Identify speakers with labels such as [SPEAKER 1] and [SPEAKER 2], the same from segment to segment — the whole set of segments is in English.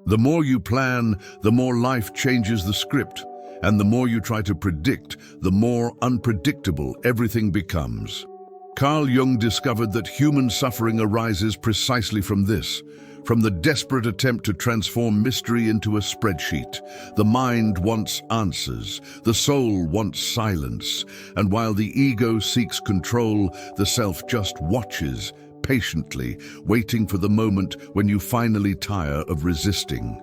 [SPEAKER 1] The more you plan, the more life changes the script, and the more you try to predict, the more unpredictable everything becomes. Carl Jung discovered that human suffering arises precisely from this, from the desperate attempt to transform mystery into a spreadsheet. The mind wants answers, the soul wants silence, and while the ego seeks control, the self just watches, patiently, waiting for the moment when you finally tire of resisting.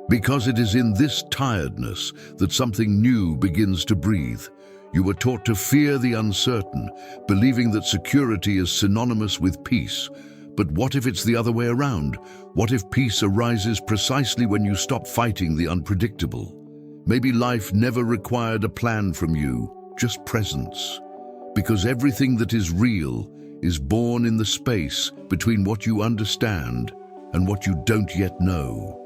[SPEAKER 1] Because it is in this tiredness that something new begins to breathe. You were taught to fear the uncertain, believing that security is synonymous with peace. But what if it's the other way around? What if peace arises precisely when you stop fighting the unpredictable? Maybe life never required a plan from you, just presence. Because everything that is real is born in the space between what you understand and what you don't yet know.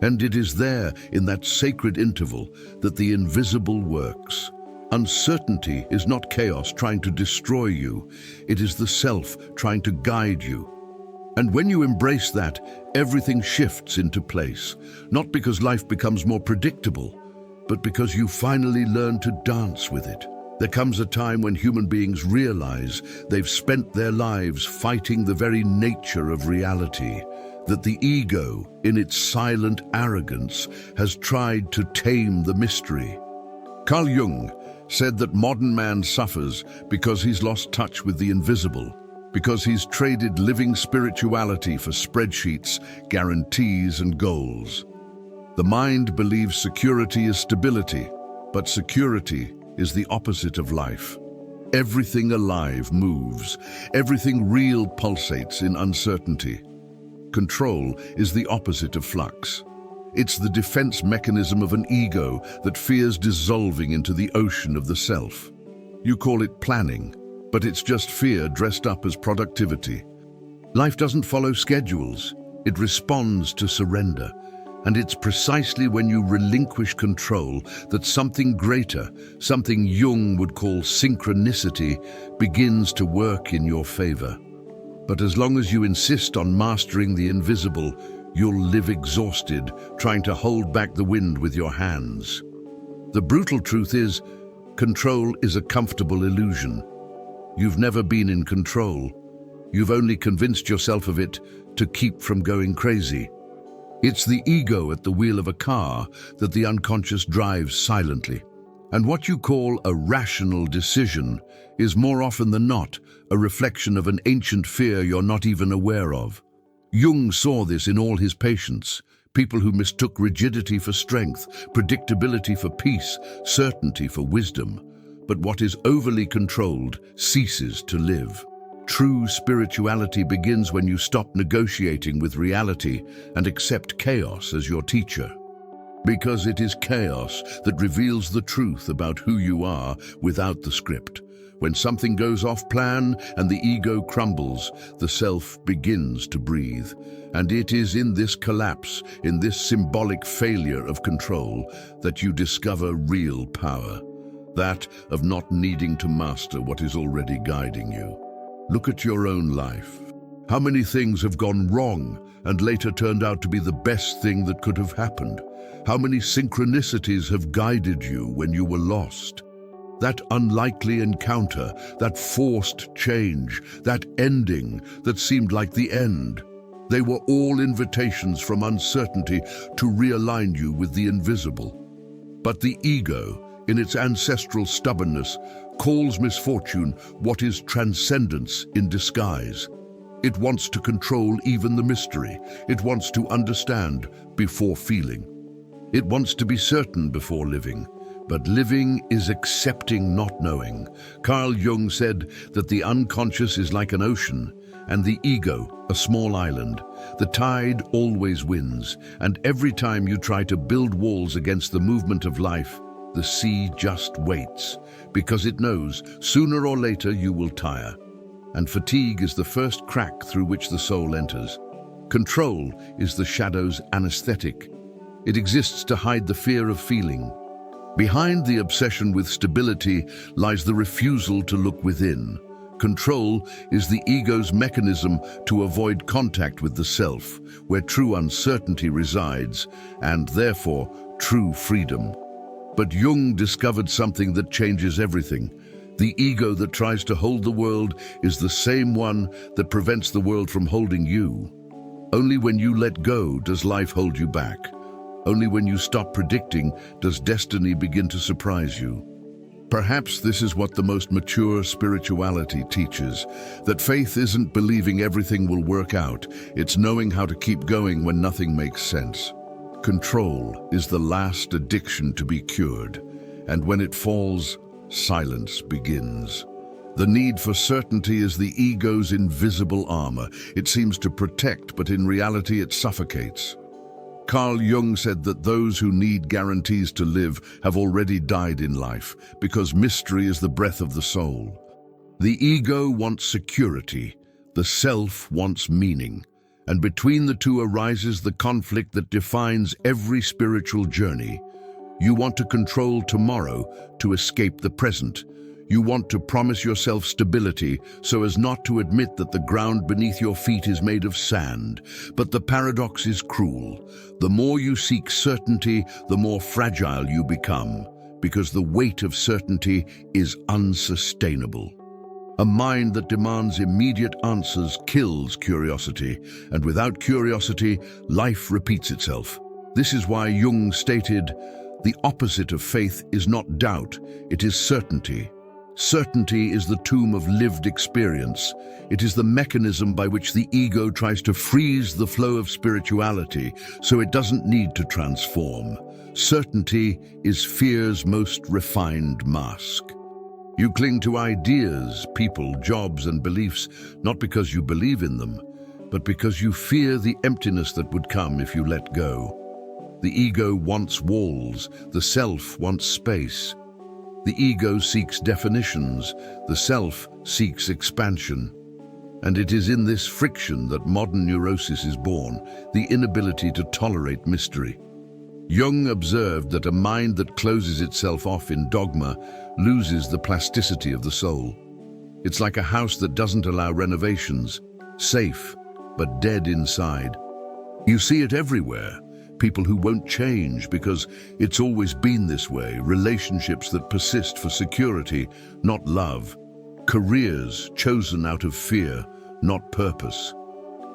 [SPEAKER 1] And it is there, in that sacred interval, that the invisible works. Uncertainty is not chaos trying to destroy you. It is the self trying to guide you. And when you embrace that, everything shifts into place. Not because life becomes more predictable, but because you finally learn to dance with it. There comes a time when human beings realize they've spent their lives fighting the very nature of reality, that the ego, in its silent arrogance, has tried to tame the mystery. Carl Jung said that modern man suffers because he's lost touch with the invisible, because he's traded living spirituality for spreadsheets, guarantees, and goals. The mind believes security is stability, but security is the opposite of life. Everything alive moves, everything real pulsates in uncertainty. Control is the opposite of flux. It's the defense mechanism of an ego that fears dissolving into the ocean of the self. You call it planning, but it's just fear dressed up as productivity. Life doesn't follow schedules. It responds to surrender. And it's precisely when you relinquish control that something greater, something Jung would call synchronicity, begins to work in your favor. But as long as you insist on mastering the invisible, you'll live exhausted, trying to hold back the wind with your hands. The brutal truth is, control is a comfortable illusion. You've never been in control. You've only convinced yourself of it to keep from going crazy. It's the ego at the wheel of a car that the unconscious drives silently. And what you call a rational decision is more often than not a reflection of an ancient fear you're not even aware of. Jung saw this in all his patients, people who mistook rigidity for strength, predictability for peace, certainty for wisdom. But what is overly controlled ceases to live. True spirituality begins when you stop negotiating with reality and accept chaos as your teacher. Because it is chaos that reveals the truth about who you are without the script. When something goes off plan and the ego crumbles, the self begins to breathe. And it is in this collapse, in this symbolic failure of control, that you discover real power. That of not needing to master what is already guiding you. Look at your own life. How many things have gone wrong and later turned out to be the best thing that could have happened? How many synchronicities have guided you when you were lost? That unlikely encounter, that forced change, that ending that seemed like the end. They were all invitations from uncertainty to realign you with the invisible. But the ego, in its ancestral stubbornness, calls misfortune what is transcendence in disguise. It wants to control even the mystery. It wants to understand before feeling. It wants to be certain before living. But living is accepting not knowing. Carl Jung said that the unconscious is like an ocean, and the ego a small island. The tide always wins, and every time you try to build walls against the movement of life, the sea just waits, because it knows sooner or later you will tire. And fatigue is the first crack through which the soul enters. Control is the shadow's anesthetic. It exists to hide the fear of feeling. Behind the obsession with stability lies the refusal to look within. Control is the ego's mechanism to avoid contact with the self, where true uncertainty resides, and therefore true freedom. But Jung discovered something that changes everything. The ego that tries to hold the world is the same one that prevents the world from holding you. Only when you let go does life hold you back. Only when you stop predicting does destiny begin to surprise you. Perhaps this is what the most mature spirituality teaches, that faith isn't believing everything will work out, it's knowing how to keep going when nothing makes sense. Control is the last addiction to be cured, and when it falls, silence begins. The need for certainty is the ego's invisible armor. It seems to protect, but in reality it suffocates. Carl Jung said that those who need guarantees to live have already died in life, because mystery is the breath of the soul. The ego wants security, the self wants meaning, and between the two arises the conflict that defines every spiritual journey. You want to control tomorrow to escape the present. You want to promise yourself stability so as not to admit that the ground beneath your feet is made of sand. But the paradox is cruel. The more you seek certainty, the more fragile you become, because the weight of certainty is unsustainable. A mind that demands immediate answers kills curiosity, and without curiosity, life repeats itself. This is why Jung stated, "The opposite of faith is not doubt, it is certainty." Certainty is the tomb of lived experience. It is the mechanism by which the ego tries to freeze the flow of spirituality so it doesn't need to transform. Certainty is fear's most refined mask. You cling to ideas, people, jobs, and beliefs, not because you believe in them, but because you fear the emptiness that would come if you let go. The ego wants walls, the self wants space. The ego seeks definitions, the self seeks expansion. And it is in this friction that modern neurosis is born, the inability to tolerate mystery. Jung observed that a mind that closes itself off in dogma loses the plasticity of the soul. It's like a house that doesn't allow renovations, safe, but dead inside. You see it everywhere. People who won't change because it's always been this way, relationships that persist for security, not love, careers chosen out of fear, not purpose.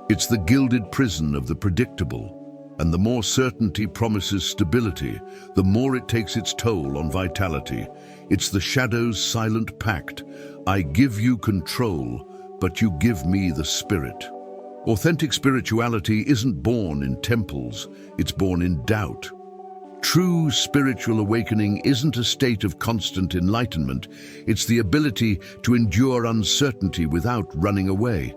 [SPEAKER 1] It's the gilded prison of the predictable, and the more certainty promises stability, the more it takes its toll on vitality. It's the shadow's silent pact. I give you control, but you give me the spirit. Authentic spirituality isn't born in temples, it's born in doubt. True spiritual awakening isn't a state of constant enlightenment, it's the ability to endure uncertainty without running away.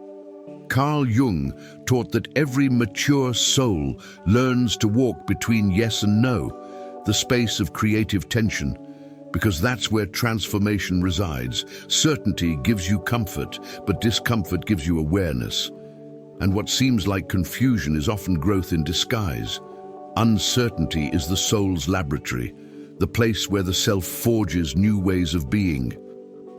[SPEAKER 1] Carl Jung taught that every mature soul learns to walk between yes and no, the space of creative tension, because that's where transformation resides. Certainty gives you comfort, but discomfort gives you awareness. And what seems like confusion is often growth in disguise. Uncertainty is the soul's laboratory, the place where the self forges new ways of being.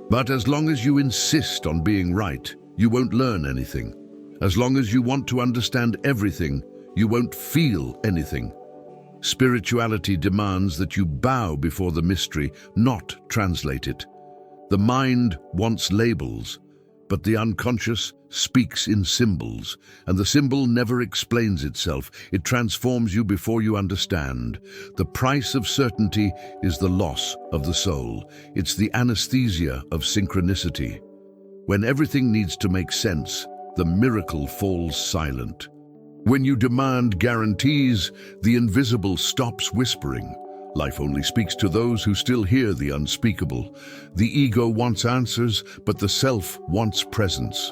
[SPEAKER 1] But as long as you insist on being right, you won't learn anything. As long as you want to understand everything, you won't feel anything. Spirituality demands that you bow before the mystery, not translate it. The mind wants labels, but the unconscious speaks in symbols, and the symbol never explains itself. It transforms you before you understand. The price of certainty is the loss of the soul. It's the anesthesia of synchronicity. When everything needs to make sense, the miracle falls silent. When you demand guarantees, the invisible stops whispering. Life only speaks to those who still hear the unspeakable. The ego wants answers, but the self wants presence.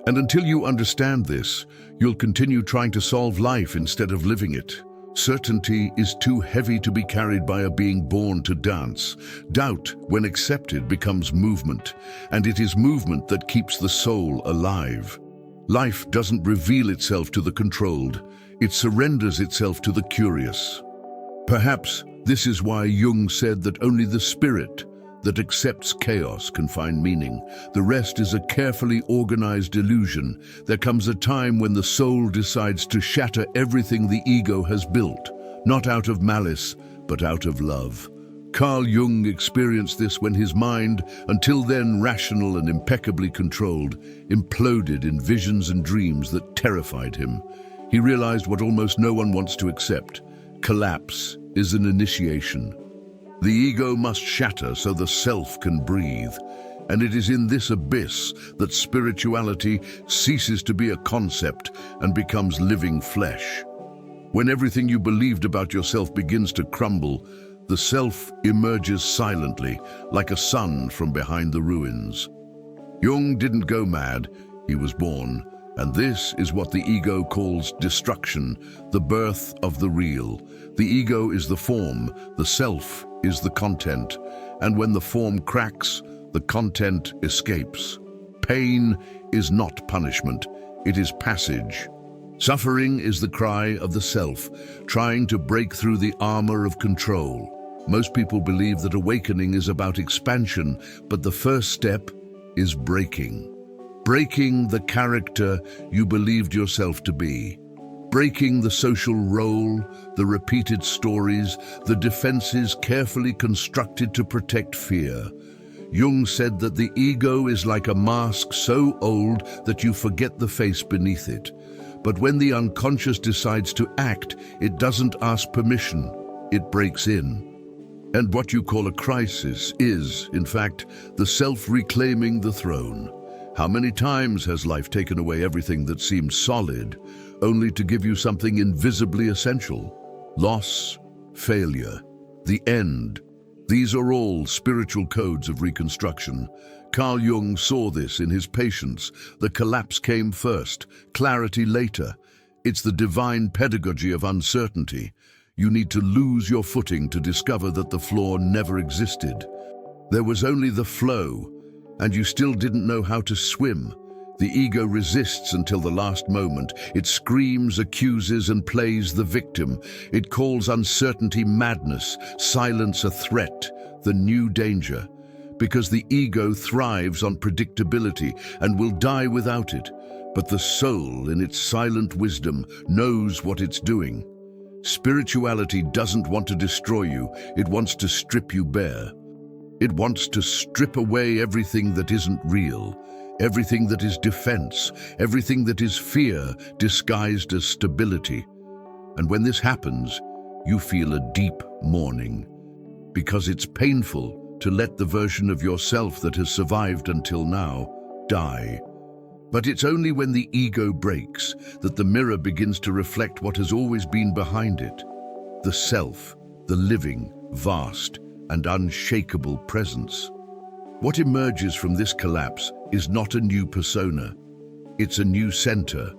[SPEAKER 1] And until you understand this, you'll continue trying to solve life instead of living it. Certainty is too heavy to be carried by a being born to dance. Doubt, when accepted, becomes movement, and it is movement that keeps the soul alive. Life doesn't reveal itself to the controlled, it surrenders itself to the curious. Perhaps this is why Jung said that only the spirit, that accepts chaos can find meaning. The rest is a carefully organized illusion. There comes a time when the soul decides to shatter everything the ego has built, not out of malice, but out of love. Carl Jung experienced this when his mind, until then rational and impeccably controlled, imploded in visions and dreams that terrified him. He realized what almost no one wants to accept. Collapse is an initiation. The ego must shatter so the self can breathe. And it is in this abyss that spirituality ceases to be a concept and becomes living flesh. When everything you believed about yourself begins to crumble, the self emerges silently, like a sun from behind the ruins. Jung didn't go mad, he was born. And this is what the ego calls destruction, the birth of the real. The ego is the form, the self is the content. And when the form cracks, the content escapes. Pain is not punishment, it is passage. Suffering is the cry of the self, trying to break through the armor of control. Most people believe that awakening is about expansion, but the first step is breaking. Breaking the character you believed yourself to be. Breaking the social role, the repeated stories, the defenses carefully constructed to protect fear. Jung said that the ego is like a mask so old that you forget the face beneath it. But when the unconscious decides to act, it doesn't ask permission, it breaks in. And what you call a crisis is, in fact, the self reclaiming the throne. How many times has life taken away everything that seemed solid, only to give you something invisibly essential? Loss, failure, the end. These are all spiritual codes of reconstruction. Carl Jung saw this in his patients. The collapse came first, clarity later. It's the divine pedagogy of uncertainty. You need to lose your footing to discover that the floor never existed. There was only the flow, and you still didn't know how to swim. The ego resists until the last moment. It screams, accuses, and plays the victim. It calls uncertainty madness, silence a threat, the new danger. Because the ego thrives on predictability and will die without it. But the soul, in its silent wisdom, knows what it's doing. Spirituality doesn't want to destroy you, it wants to strip you bare. It wants to strip away everything that isn't real, everything that is defense, everything that is fear disguised as stability. And when this happens, you feel a deep mourning, because it's painful to let the version of yourself that has survived until now die. But it's only when the ego breaks that the mirror begins to reflect what has always been behind it. The self, the living, vast, and unshakable presence. What emerges from this collapse is not a new persona, it's a new center.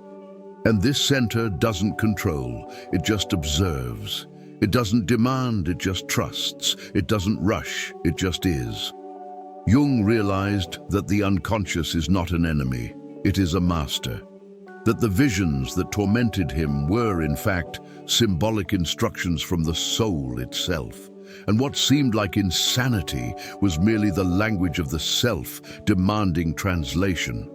[SPEAKER 1] And this center doesn't control, it just observes. It doesn't demand, it just trusts. It doesn't rush, it just is. Jung realized that the unconscious is not an enemy, it is a master. That the visions that tormented him were, in fact, symbolic instructions from the soul itself. And what seemed like insanity was merely the language of the self demanding translation.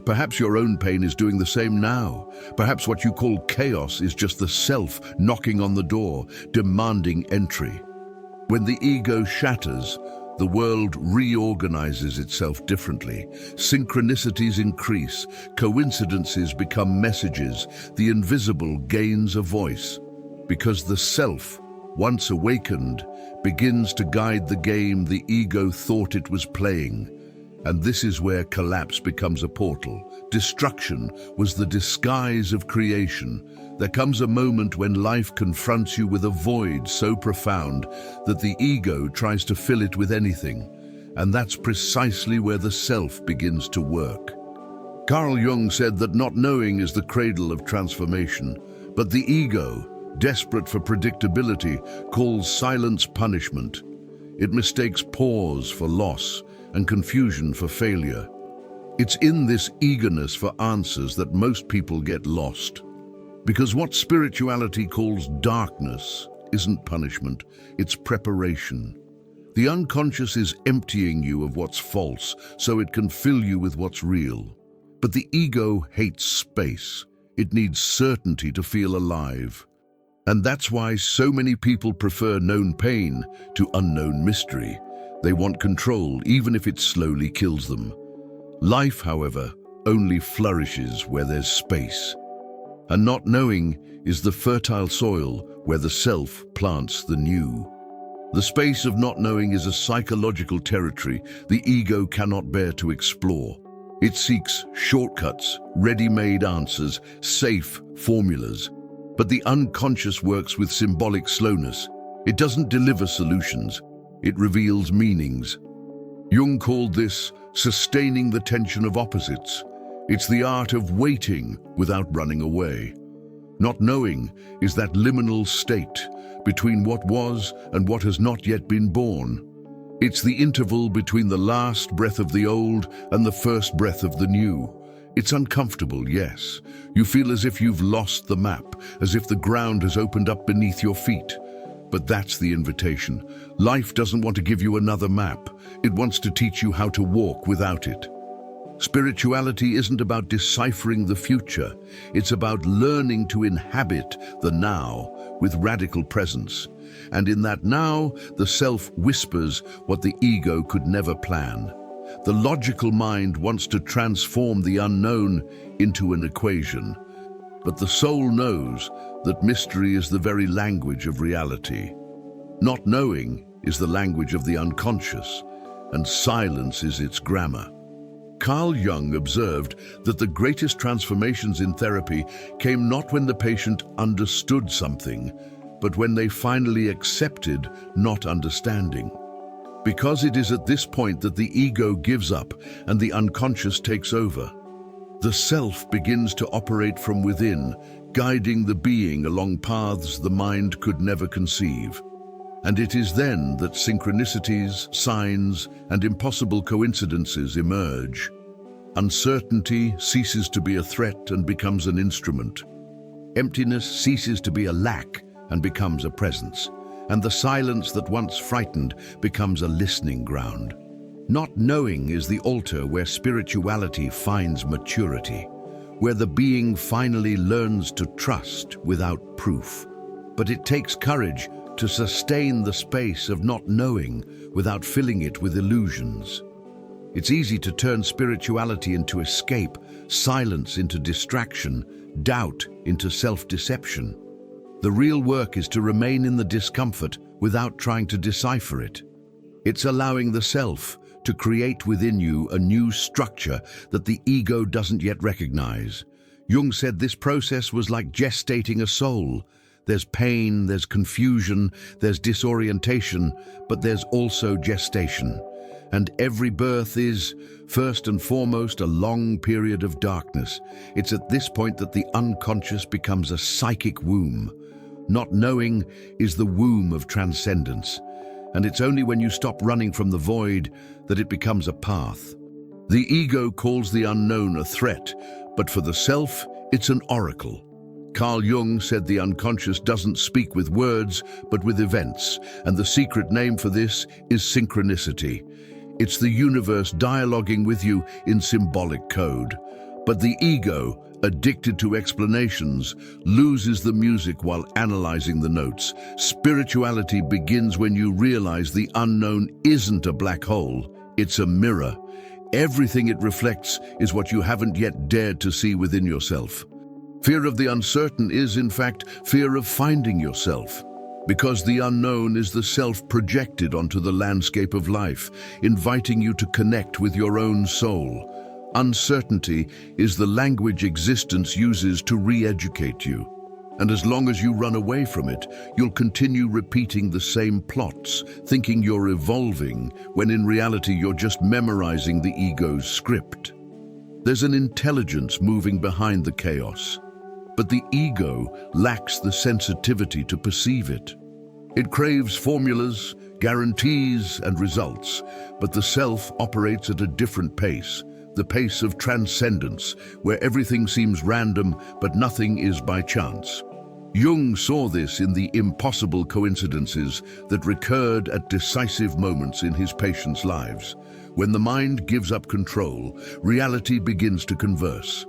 [SPEAKER 1] Perhaps your own pain is doing the same now. Perhaps what you call chaos is just the self knocking on the door, demanding entry. When the ego shatters, the world reorganizes itself differently. Synchronicities increase, coincidences become messages, the invisible gains a voice. Because the self, once awakened, begins to guide the game the ego thought it was playing. And this is where collapse becomes a portal. Destruction was the disguise of creation. There comes a moment when life confronts you with a void so profound that the ego tries to fill it with anything. And that's precisely where the self begins to work. Carl Jung said that not knowing is the cradle of transformation, but the ego, desperate for predictability, calls silence punishment. It mistakes pause for loss and confusion for failure. It's in this eagerness for answers that most people get lost. Because what spirituality calls darkness isn't punishment, it's preparation. The unconscious is emptying you of what's false so it can fill you with what's real. But the ego hates space. It needs certainty to feel alive. And that's why so many people prefer known pain to unknown mystery. They want control, even if it slowly kills them. Life, however, only flourishes where there's space. And not knowing is the fertile soil where the self plants the new. The space of not knowing is a psychological territory the ego cannot bear to explore. It seeks shortcuts, ready-made answers, safe formulas. But the unconscious works with symbolic slowness. It doesn't deliver solutions. It reveals meanings. Jung called this sustaining the tension of opposites. It's the art of waiting without running away. Not knowing is that liminal state between what was and what has not yet been born. It's the interval between the last breath of the old and the first breath of the new. It's uncomfortable, yes. You feel as if you've lost the map, as if the ground has opened up beneath your feet. But that's the invitation. Life doesn't want to give you another map. It wants to teach you how to walk without it. Spirituality isn't about deciphering the future. It's about learning to inhabit the now with radical presence. And in that now, the self whispers what the ego could never plan. The logical mind wants to transform the unknown into an equation. But the soul knows that mystery is the very language of reality. Not knowing is the language of the unconscious, and silence is its grammar. Carl Jung observed that the greatest transformations in therapy came not when the patient understood something, but when they finally accepted not understanding. Because it is at this point that the ego gives up and the unconscious takes over. The self begins to operate from within, guiding the being along paths the mind could never conceive. And it is then that synchronicities, signs, and impossible coincidences emerge. Uncertainty ceases to be a threat and becomes an instrument. Emptiness ceases to be a lack and becomes a presence. And the silence that once frightened becomes a listening ground. Not knowing is the altar where spirituality finds maturity, where the being finally learns to trust without proof. But it takes courage to sustain the space of not knowing without filling it with illusions. It's easy to turn spirituality into escape, silence into distraction, doubt into self-deception. The real work is to remain in the discomfort without trying to decipher it. It's allowing the self to create within you a new structure that the ego doesn't yet recognize. Jung said this process was like gestating a soul. There's pain, there's confusion, there's disorientation, but there's also gestation. And every birth is, first and foremost, a long period of darkness. It's at this point that the unconscious becomes a psychic womb. Not knowing is the womb of transcendence, and it's only when you stop running from the void that it becomes a path. The ego calls the unknown a threat, but for the self, it's an oracle. Carl Jung said the unconscious doesn't speak with words, but with events, and the secret name for this is synchronicity. It's the universe dialoguing with you in symbolic code. But the ego, addicted to explanations, loses the music while analyzing the notes. Spirituality begins when you realize the unknown isn't a black hole, it's a mirror. Everything it reflects is what you haven't yet dared to see within yourself. Fear of the uncertain is, in fact, fear of finding yourself. Because the unknown is the self projected onto the landscape of life, inviting you to connect with your own soul. Uncertainty is the language existence uses to re-educate you. And as long as you run away from it, you'll continue repeating the same plots, thinking you're evolving, when in reality you're just memorizing the ego's script. There's an intelligence moving behind the chaos, but the ego lacks the sensitivity to perceive it. It craves formulas, guarantees, and results, but the self operates at a different pace. The pace of transcendence, where everything seems random, but nothing is by chance. Jung saw this in the impossible coincidences that recurred at decisive moments in his patients' lives. When the mind gives up control, reality begins to converse.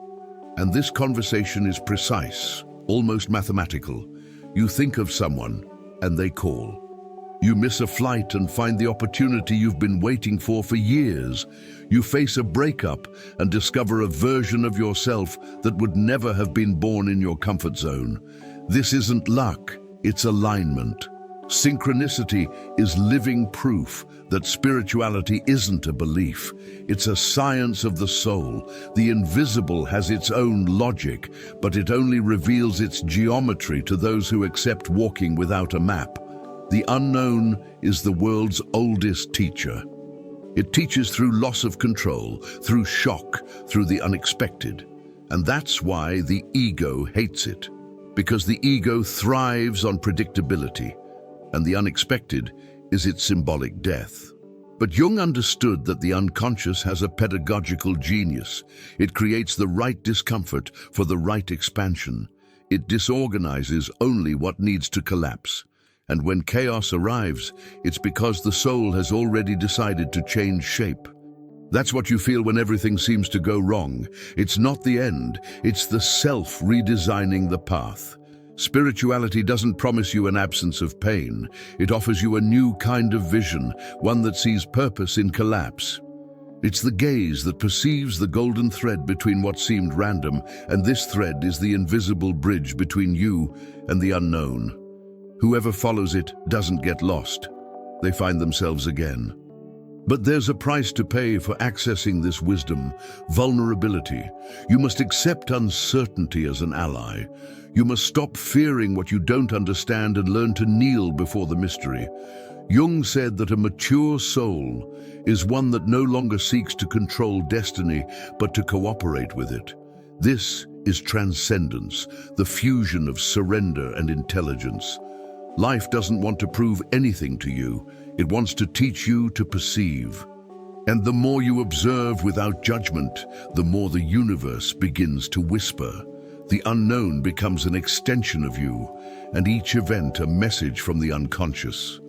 [SPEAKER 1] And this conversation is precise, almost mathematical. You think of someone, and they call. You miss a flight and find the opportunity you've been waiting for years. You face a breakup and discover a version of yourself that would never have been born in your comfort zone. This isn't luck, it's alignment. Synchronicity is living proof that spirituality isn't a belief. It's a science of the soul. The invisible has its own logic, but it only reveals its geometry to those who accept walking without a map. The unknown is the world's oldest teacher. It teaches through loss of control, through shock, through the unexpected. And that's why the ego hates it. Because the ego thrives on predictability, and the unexpected is its symbolic death. But Jung understood that the unconscious has a pedagogical genius. It creates the right discomfort for the right expansion. It disorganizes only what needs to collapse. And when chaos arrives, it's because the soul has already decided to change shape. That's what you feel when everything seems to go wrong. It's not the end, it's the self redesigning the path. Spirituality doesn't promise you an absence of pain. It offers you a new kind of vision, one that sees purpose in collapse. It's the gaze that perceives the golden thread between what seemed random, and this thread is the invisible bridge between you and the unknown. Whoever follows it doesn't get lost. They find themselves again. But there's a price to pay for accessing this wisdom: vulnerability. You must accept uncertainty as an ally. You must stop fearing what you don't understand and learn to kneel before the mystery. Jung said that a mature soul is one that no longer seeks to control destiny, but to cooperate with it. This is transcendence, the fusion of surrender and intelligence. Life doesn't want to prove anything to you. It wants to teach you to perceive. And the more you observe without judgment, the more the universe begins to whisper. The unknown becomes an extension of you, and each event a message from the unconscious.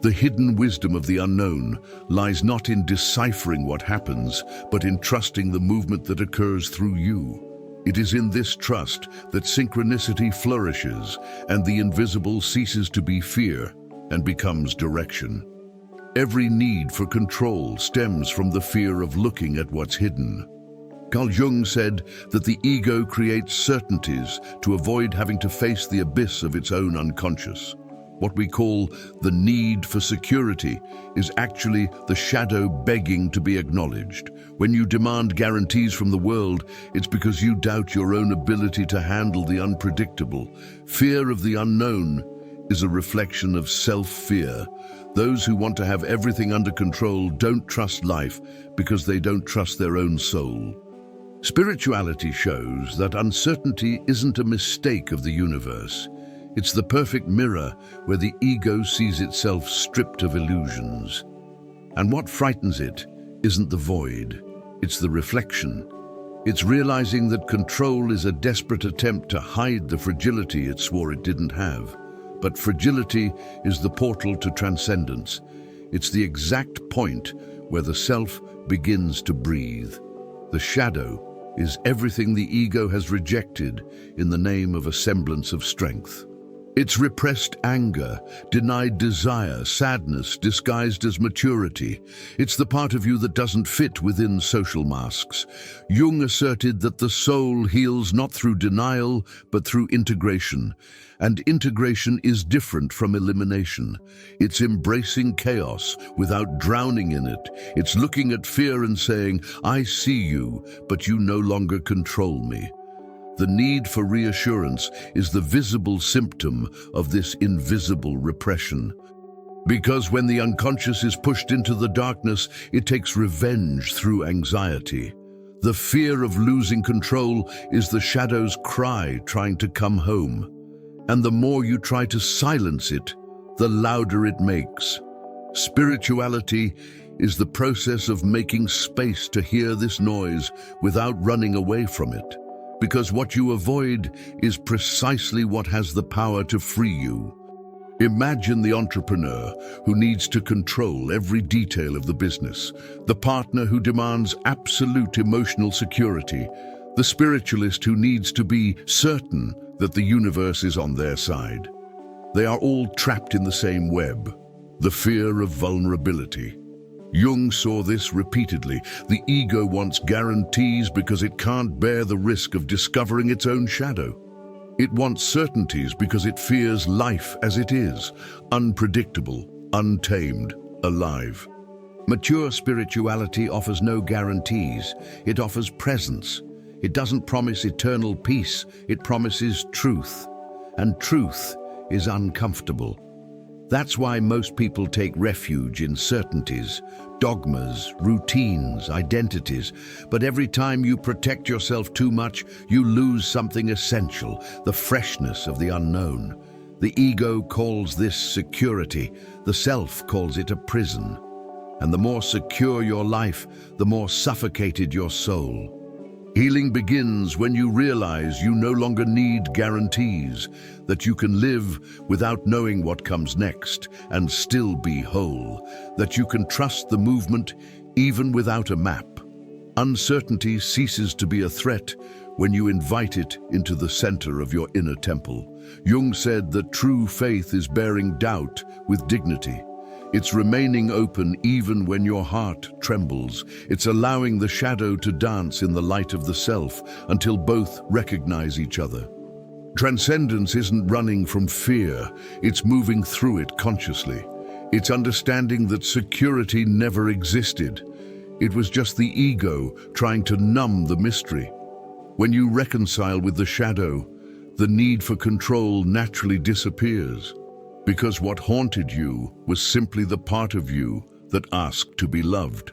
[SPEAKER 1] The hidden wisdom of the unknown lies not in deciphering what happens, but in trusting the movement that occurs through you. It is in this trust that synchronicity flourishes and the invisible ceases to be fear and becomes direction. Every need for control stems from the fear of looking at what's hidden. Carl Jung said that the ego creates certainties to avoid having to face the abyss of its own unconscious. What we call the need for security is actually the shadow begging to be acknowledged. When you demand guarantees from the world, it's because you doubt your own ability to handle the unpredictable. Fear of the unknown is a reflection of self-fear. Those who want to have everything under control don't trust life because they don't trust their own soul. Spirituality shows that uncertainty isn't a mistake of the universe. It's the perfect mirror where the ego sees itself stripped of illusions. And what frightens it isn't the void, it's the reflection. It's realizing that control is a desperate attempt to hide the fragility it swore it didn't have. But fragility is the portal to transcendence. It's the exact point where the self begins to breathe. The shadow is everything the ego has rejected in the name of a semblance of strength. It's repressed anger, denied desire, sadness disguised as maturity. It's the part of you that doesn't fit within social masks. Jung asserted that the soul heals not through denial, but through integration. And integration is different from elimination. It's embracing chaos without drowning in it. It's looking at fear and saying, "I see you, but you no longer control me." The need for reassurance is the visible symptom of this invisible repression. Because when the unconscious is pushed into the darkness, it takes revenge through anxiety. The fear of losing control is the shadow's cry trying to come home. And the more you try to silence it, the louder it makes. Spirituality is the process of making space to hear this noise without running away from it. because what you avoid is precisely what has the power to free you. Imagine the entrepreneur who needs to control every detail of the business, the partner who demands absolute emotional security, the spiritualist who needs to be certain that the universe is on their side. They are all trapped in the same web, the fear of vulnerability. Jung saw this repeatedly. The ego wants guarantees because it can't bear the risk of discovering its own shadow. It wants certainties because it fears life as it is, unpredictable, untamed, alive. Mature spirituality offers no guarantees. It offers presence. It doesn't promise eternal peace. It promises truth. And truth is uncomfortable. That's why most people take refuge in certainties, dogmas, routines, identities. But every time you protect yourself too much, you lose something essential, the freshness of the unknown. The ego calls this security. The self calls it a prison. And the more secure your life, the more suffocated your soul. Healing begins when you realize you no longer need guarantees, that you can live without knowing what comes next and still be whole, that you can trust the movement even without a map. Uncertainty ceases to be a threat when you invite it into the center of your inner temple. Jung said that true faith is bearing doubt with dignity. It's remaining open even when your heart trembles. It's allowing the shadow to dance in the light of the self until both recognize each other. Transcendence isn't running from fear, it's moving through it consciously. It's understanding that security never existed. It was just the ego trying to numb the mystery. When you reconcile with the shadow, the need for control naturally disappears. Because what haunted you was simply the part of you that asked to be loved.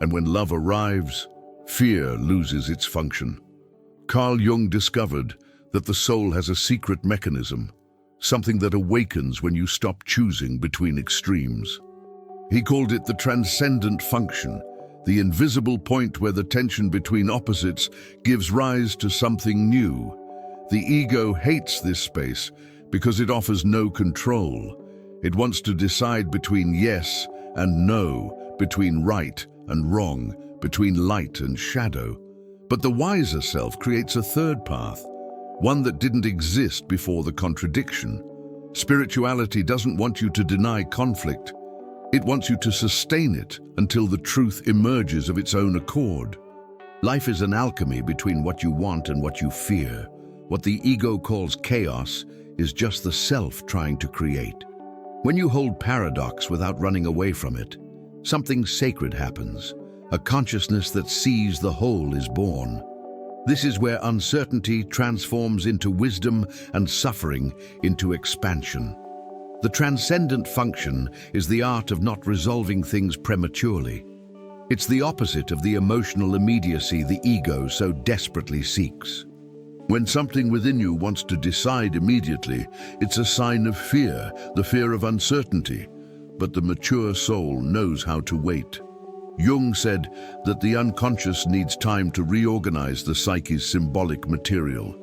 [SPEAKER 1] And when love arrives, fear loses its function. Carl Jung discovered that the soul has a secret mechanism, something that awakens when you stop choosing between extremes. He called it the transcendent function, the invisible point where the tension between opposites gives rise to something new. The ego hates this space because it offers no control. It wants to decide between yes and no, between right and wrong, between light and shadow. But the wiser self creates a third path, one that didn't exist before the contradiction. Spirituality doesn't want you to deny conflict. It wants you to sustain it until the truth emerges of its own accord. Life is an alchemy between what you want and what you fear. What the ego calls chaos is just the self trying to create. When you hold paradox without running away from it, something sacred happens. A consciousness that sees the whole is born. This is where uncertainty transforms into wisdom and suffering into expansion. The transcendent function is the art of not resolving things prematurely. It's the opposite of the emotional immediacy the ego so desperately seeks. When something within you wants to decide immediately, it's a sign of fear, the fear of uncertainty. But the mature soul knows how to wait. Jung said that the unconscious needs time to reorganize the psyche's symbolic material.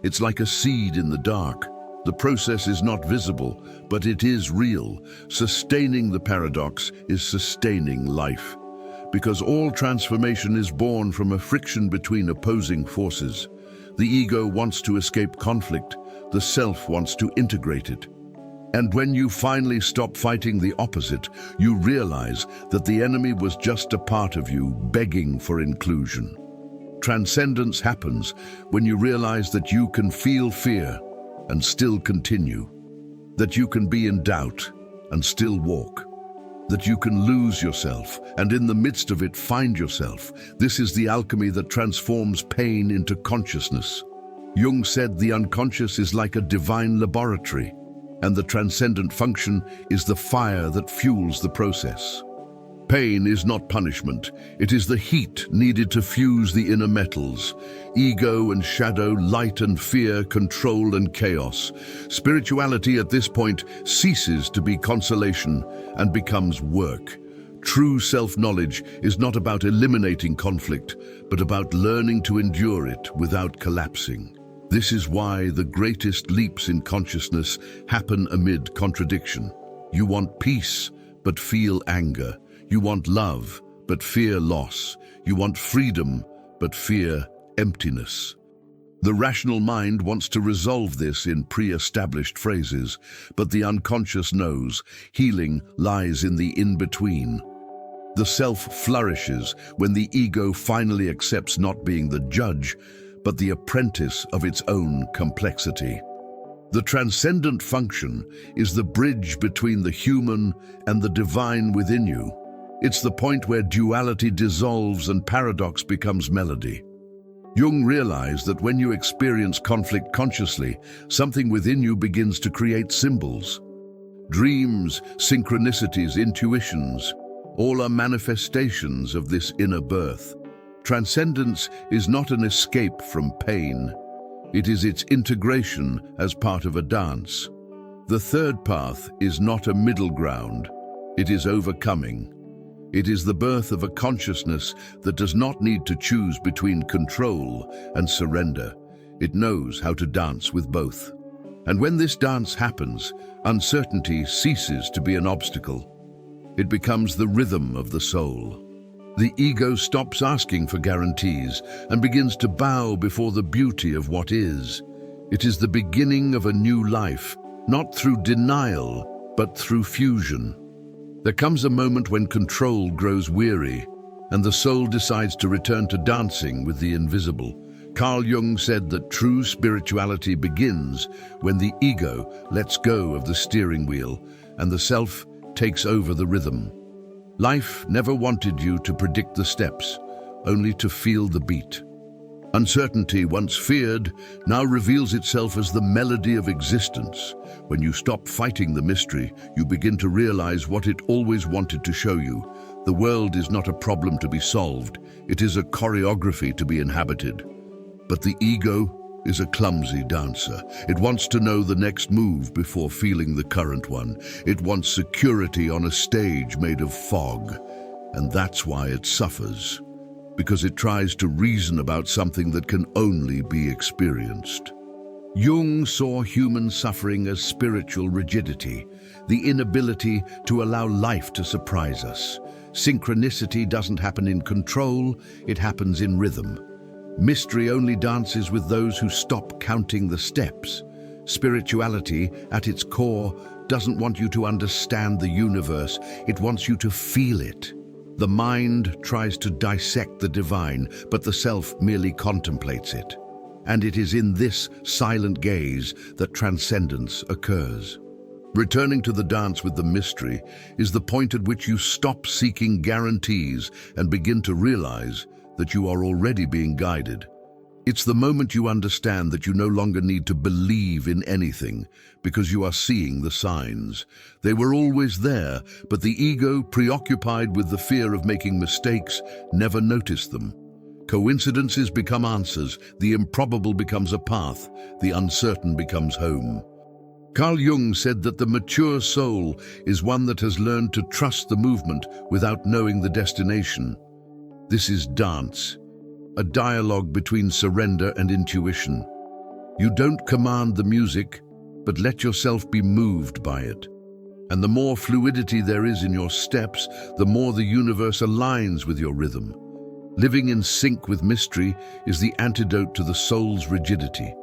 [SPEAKER 1] It's like a seed in the dark. The process is not visible, but it is real. Sustaining the paradox is sustaining life. Because all transformation is born from a friction between opposing forces. The ego wants to escape conflict, the self wants to integrate it. And when you finally stop fighting the opposite, you realize that the enemy was just a part of you begging for inclusion. Transcendence happens when you realize that you can feel fear and still continue, that you can be in doubt and still walk, that you can lose yourself and in the midst of it find yourself. This is the alchemy that transforms pain into consciousness. Jung said the unconscious is like a divine laboratory, and the transcendent function is the fire that fuels the process. Pain is not punishment, it is the heat needed to fuse the inner metals. Ego and shadow, light and fear, control and chaos. Spirituality at this point ceases to be consolation and becomes work. True self-knowledge is not about eliminating conflict, but about learning to endure it without collapsing. This is why the greatest leaps in consciousness happen amid contradiction. You want peace, but feel anger. You want love, but fear loss. You want freedom, but fear emptiness. The rational mind wants to resolve this in pre-established phrases, but the unconscious knows healing lies in the in-between. The self flourishes when the ego finally accepts not being the judge, but the apprentice of its own complexity. The transcendent function is the bridge between the human and the divine within you. It's the point where duality dissolves and paradox becomes melody. Jung realized that when you experience conflict consciously, something within you begins to create symbols. Dreams, synchronicities, intuitions, all are manifestations of this inner birth. Transcendence is not an escape from pain. It is its integration as part of a dance. The third path is not a middle ground. It is overcoming. It is the birth of a consciousness that does not need to choose between control and surrender. It knows how to dance with both. And when this dance happens, uncertainty ceases to be an obstacle. It becomes the rhythm of the soul. The ego stops asking for guarantees and begins to bow before the beauty of what is. It is the beginning of a new life, not through denial, but through fusion. There comes a moment when control grows weary, and the soul decides to return to dancing with the invisible. Carl Jung said that true spirituality begins when the ego lets go of the steering wheel and the self takes over the rhythm. Life never wanted you to predict the steps, only to feel the beat. Uncertainty, once feared, now reveals itself as the melody of existence. When you stop fighting the mystery, you begin to realize what it always wanted to show you. The world is not a problem to be solved, it is a choreography to be inhabited. But the ego is a clumsy dancer. It wants to know the next move before feeling the current one. It wants security on a stage made of fog. And that's why it suffers, because it tries to reason about something that can only be experienced. Jung saw human suffering as spiritual rigidity, the inability to allow life to surprise us. Synchronicity doesn't happen in control, it happens in rhythm. Mystery only dances with those who stop counting the steps. Spirituality, at its core, doesn't want you to understand the universe, it wants you to feel it. The mind tries to dissect the divine, but the self merely contemplates it. And it is in this silent gaze that transcendence occurs. Returning to the dance with the mystery is the point at which you stop seeking guarantees and begin to realize that you are already being guided. It's the moment you understand that you no longer need to believe in anything because you are seeing the signs. They were always there, but the ego, preoccupied with the fear of making mistakes, never noticed them. Coincidences become answers, the improbable becomes a path, the uncertain becomes home. Carl Jung said that the mature soul is one that has learned to trust the movement without knowing the destination. This is dance, a dialogue between surrender and intuition. You don't command the music, but let yourself be moved by it. And the more fluidity there is in your steps, the more the universe aligns with your rhythm. Living in sync with mystery is the antidote to the soul's rigidity.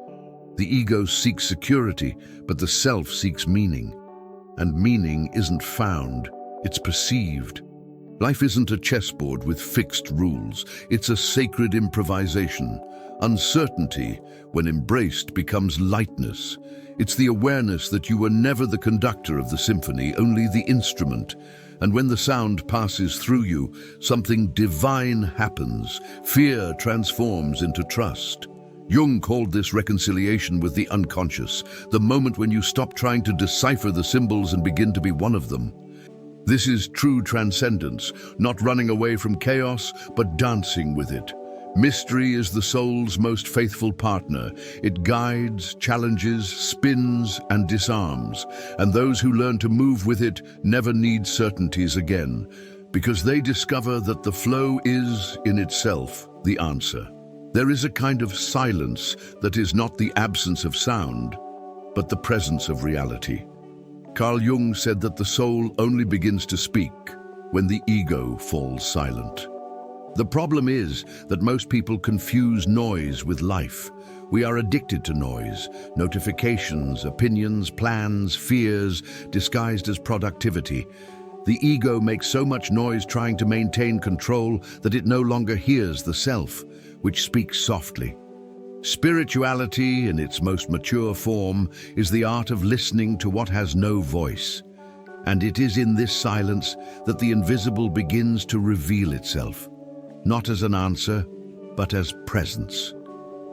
[SPEAKER 1] The ego seeks security, but the self seeks meaning. And meaning isn't found, it's perceived. Life isn't a chessboard with fixed rules, it's a sacred improvisation. Uncertainty, when embraced, becomes lightness. It's the awareness that you were never the conductor of the symphony, only the instrument. And when the sound passes through you, something divine happens. Fear transforms into trust. Jung called this reconciliation with the unconscious, the moment when you stop trying to decipher the symbols and begin to be one of them. This is true transcendence, not running away from chaos, but dancing with it. Mystery is the soul's most faithful partner. It guides, challenges, spins, and disarms. And those who learn to move with it never need certainties again, because they discover that the flow is, in itself, the answer. There is a kind of silence that is not the absence of sound, but the presence of reality. Carl Jung said that the soul only begins to speak when the ego falls silent. The problem is that most people confuse noise with life. We are addicted to noise, notifications, opinions, plans, fears, disguised as productivity. The ego makes so much noise trying to maintain control that it no longer hears the self, which speaks softly. Spirituality, in its most mature form, is the art of listening to what has no voice. And it is in this silence that the invisible begins to reveal itself, not as an answer, but as presence.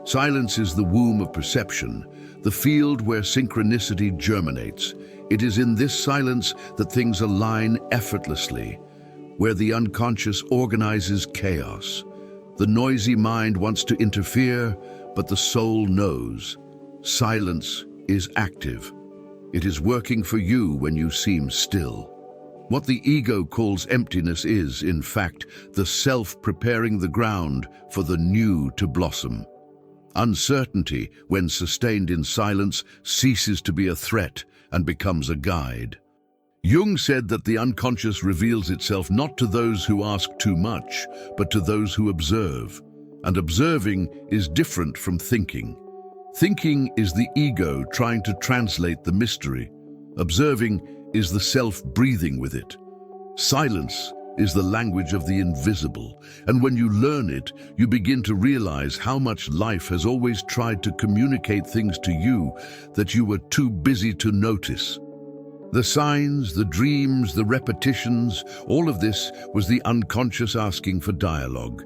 [SPEAKER 1] Silence is the womb of perception, the field where synchronicity germinates. It is in this silence that things align effortlessly, where the unconscious organizes chaos. The noisy mind wants to interfere, but the soul knows. Silence is active. It is working for you when you seem still. What the ego calls emptiness is, in fact, the self preparing the ground for the new to blossom. Uncertainty, when sustained in silence, ceases to be a threat and becomes a guide. Jung said that the unconscious reveals itself not to those who ask too much, but to those who observe. And observing is different from thinking. Thinking is the ego trying to translate the mystery. Observing is the self breathing with it. Silence is the language of the invisible, and when you learn it, you begin to realize how much life has always tried to communicate things to you that you were too busy to notice. The signs, the dreams, the repetitions, all of this was the unconscious asking for dialogue.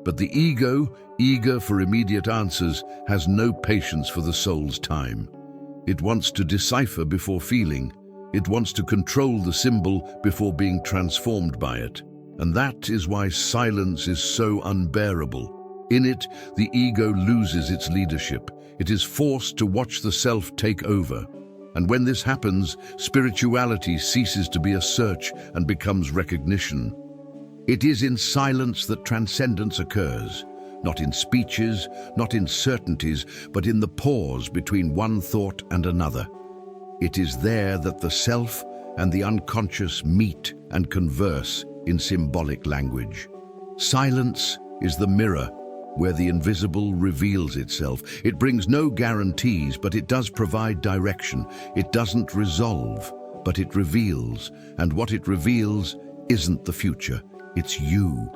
[SPEAKER 1] But the ego, eager for immediate answers, has no patience for the soul's time. It wants to decipher before feeling. It wants to control the symbol before being transformed by it. And that is why silence is so unbearable. In it, the ego loses its leadership. It is forced to watch the self take over. And when this happens, spirituality ceases to be a search and becomes recognition. It is in silence that transcendence occurs, not in speeches, not in certainties, but in the pause between one thought and another. It is there that the self and the unconscious meet and converse in symbolic language. Silence is the mirror where the invisible reveals itself. It brings no guarantees, but it does provide direction. It doesn't resolve, but it reveals. And what it reveals isn't the future. It's you.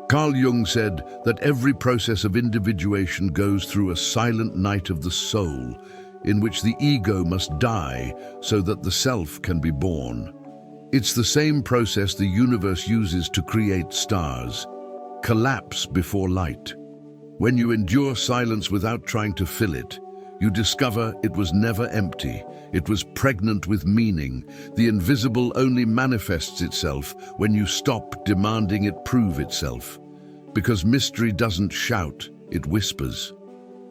[SPEAKER 1] Carl Jung said that every process of individuation goes through a silent night of the soul, in which the ego must die so that the self can be born. It's the same process the universe uses to create stars. Collapse before light. When you endure silence without trying to fill it, you discover it was never empty. It was pregnant with meaning. The invisible only manifests itself when you stop demanding it prove itself. Because mystery doesn't shout, it whispers.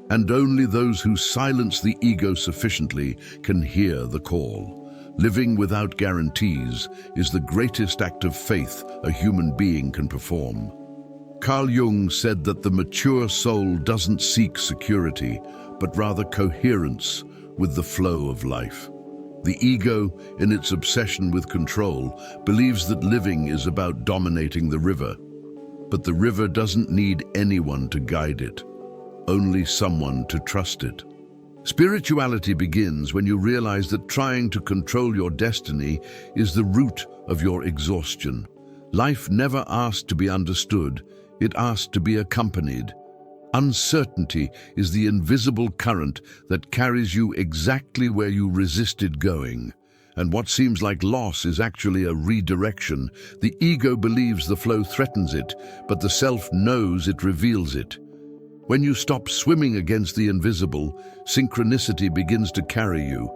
[SPEAKER 1] And only those who silence the ego sufficiently can hear the call. Living without guarantees is the greatest act of faith a human being can perform. Carl Jung said that the mature soul doesn't seek security, but rather coherence with the flow of life. The ego, in its obsession with control, believes that living is about dominating the river. But the river doesn't need anyone to guide it, only someone to trust it. Spirituality begins when you realize that trying to control your destiny is the root of your exhaustion. Life never asked to be understood, it asked to be accompanied. Uncertainty is the invisible current that carries you exactly where you resisted going. And what seems like loss is actually a redirection. The ego believes the flow threatens it, but the self knows it reveals it. When you stop swimming against the invisible, synchronicity begins to carry you.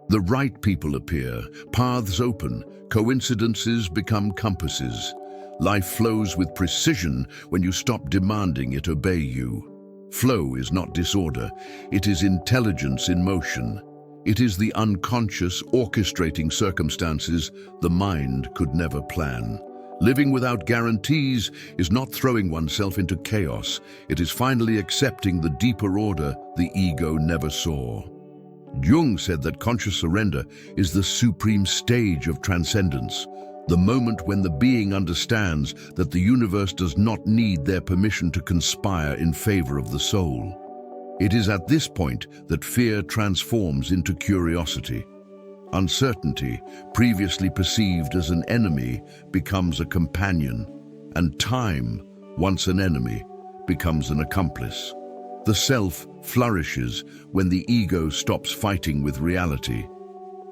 [SPEAKER 1] The right people appear, paths open, coincidences become compasses. Life flows with precision when you stop demanding it obey you. Flow is not disorder, it is intelligence in motion. It is the unconscious orchestrating circumstances the mind could never plan. Living without guarantees is not throwing oneself into chaos. It is finally accepting the deeper order the ego never saw. Jung said that conscious surrender is the supreme stage of transcendence, the moment when the being understands that the universe does not need their permission to conspire in favor of the soul. It is at this point that fear transforms into curiosity. Uncertainty, previously perceived as an enemy, becomes a companion, and time, once an enemy, becomes an accomplice. The self flourishes when the ego stops fighting with reality.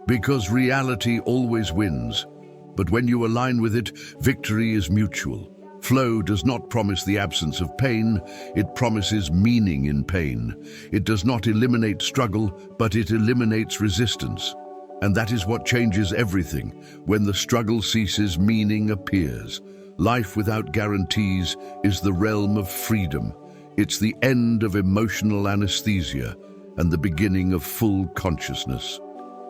[SPEAKER 1] Because reality always wins, but when you align with it, victory is mutual. Flow does not promise the absence of pain, it promises meaning in pain. It does not eliminate struggle, but it eliminates resistance. And that is what changes everything. When the struggle ceases, meaning appears. Life without guarantees is the realm of freedom. It's the end of emotional anesthesia and the beginning of full consciousness.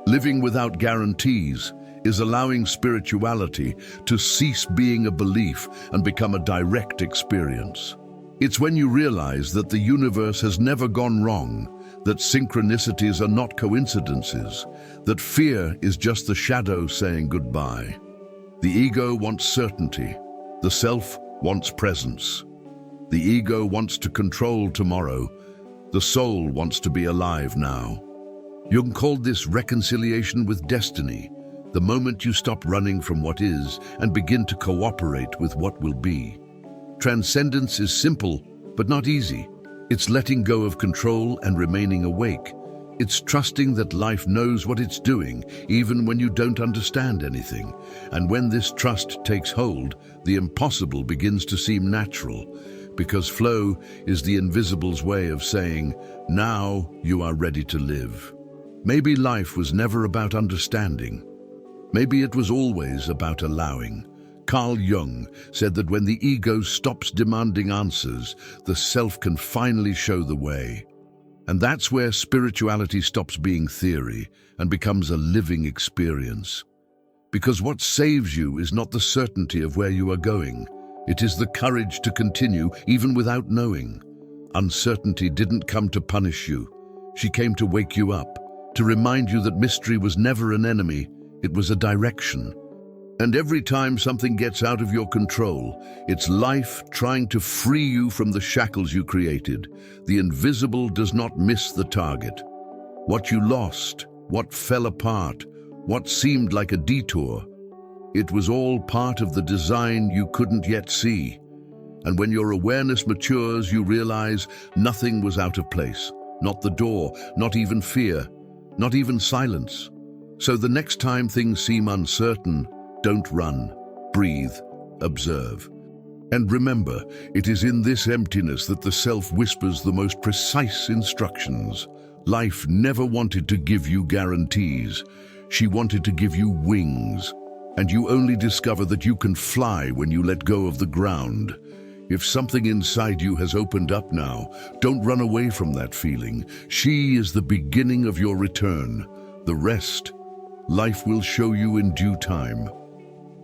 [SPEAKER 1] Living without guarantees is allowing spirituality to cease being a belief and become a direct experience. It's when you realize that the universe has never gone wrong, that synchronicities are not coincidences, that fear is just the shadow saying goodbye. The ego wants certainty. The self wants presence. The ego wants to control tomorrow. The soul wants to be alive now. Jung called this reconciliation with destiny, the moment you stop running from what is and begin to cooperate with what will be. Transcendence is simple, but not easy. It's letting go of control and remaining awake. It's trusting that life knows what it's doing, even when you don't understand anything. And when this trust takes hold, the impossible begins to seem natural, because flow is the invisible's way of saying, now you are ready to live. Maybe life was never about understanding. Maybe it was always about allowing. Carl Jung said that when the ego stops demanding answers, the self can finally show the way. And that's where spirituality stops being theory and becomes a living experience. Because what saves you is not the certainty of where you are going. It is the courage to continue even without knowing. Uncertainty didn't come to punish you. She came to wake you up, to remind you that mystery was never an enemy, it was a direction. And every time something gets out of your control, it's life trying to free you from the shackles you created. The invisible does not miss the target. What you lost, what fell apart, what seemed like a detour, it was all part of the design you couldn't yet see. And when your awareness matures, you realize nothing was out of place. Not the door, not even fear, not even silence. So the next time things seem uncertain, don't run, breathe, observe. And remember, it is in this emptiness that the self whispers the most precise instructions. Life never wanted to give you guarantees. She wanted to give you wings. And you only discover that you can fly when you let go of the ground. If something inside you has opened up now, don't run away from that feeling. She is the beginning of your return. The rest, life will show you in due time.